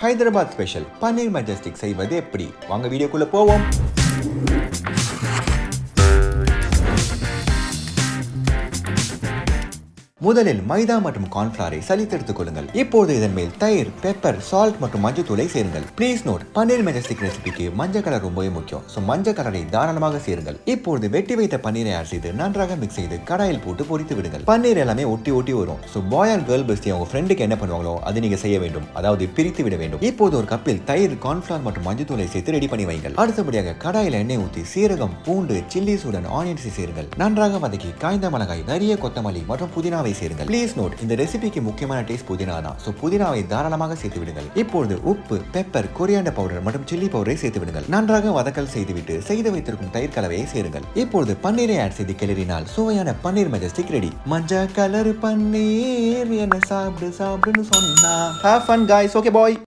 Hyderabadi Special Paneer Majestic செய்வது எப்படி? வாங்க வீடியோக்குள்ள போவோம். முதலில் மைதா மற்றும் கார்ன்ஃபிளவரை சலித்தெடுத்துக் கொள்ளுங்கள். இப்போது இதன் மேல் தயிர், பெப்பர், சால்ட் மற்றும் மஞ்சத்தூளை சேருங்கள். ப்ளீஸ் நோட், பன்னீர் மெஜஸ்டிக் ரெசிபிக்கு மஞ்சள் கலர் ரொம்பவே முக்கியம். ஸோ மஞ்சள் கலரை தாராளமாக சேருங்கள். இப்போது வெட்டி வைத்த பன்னீரை ஆட் செய்து நன்றாக மிக்ஸ் செய்து கடாயில் போட்டு பொரித்து விடுங்கள். பன்னீர் எல்லாமே ஒட்டி ஒட்டி வரும். So bye and girl bestie அவங்க ஃப்ரெண்டுக்கு என்ன பண்ணுவாங்களோ அது நீங்க செய்ய வேண்டும், அதாவது பிரித்து விட வேண்டும். இப்போது ஒரு கப்பில் தயிர், கார்ன்ஃபிளவர் மற்றும் மஞ்சத்தூளை சேர்த்து ரெடி பண்ணி வைங்கள். அடுத்தபடியாக கடாயில் எண்ணெய் ஊற்றி சீரகம், பூண்டு, சில்லி சூடன், ஆனியன்ஸை சேருங்கள். நன்றாக வதக்கி காய்ந்த மிளகாய், நிறைய கொத்தமல்லி மற்றும் புதினாவை சேருங்கள். ப்ளீஸ் நோட், இந்த ரெசிபிக்கு முக்கியமான டேஸ்ட் புதினா தான். சோ புதினாவை தாராளமாக சேர்த்து விடுங்கள். இப்பொழுது உப்பு, பெப்பர், கொரியாண்டர் பவுடர் மற்றும் சில்லி பவுடரை சேர்த்து விடுங்கள். நன்றாக வதக்கல் செய்துவிட்டு செய்து வைத்திருக்கும் தயிர் கலவையை சேருங்கள். இப்பொழுது பன்னீரை ஆட் செய்து கிளறினால் சுவையான பன்னீர் மெஜஸ்டிக் ரெடி. மஞ்சள் கலர் பன்னீர் என்ன சாப்பிடு சாப்பிடுன்னு சொன்னா. Have fun guys. Okay bye.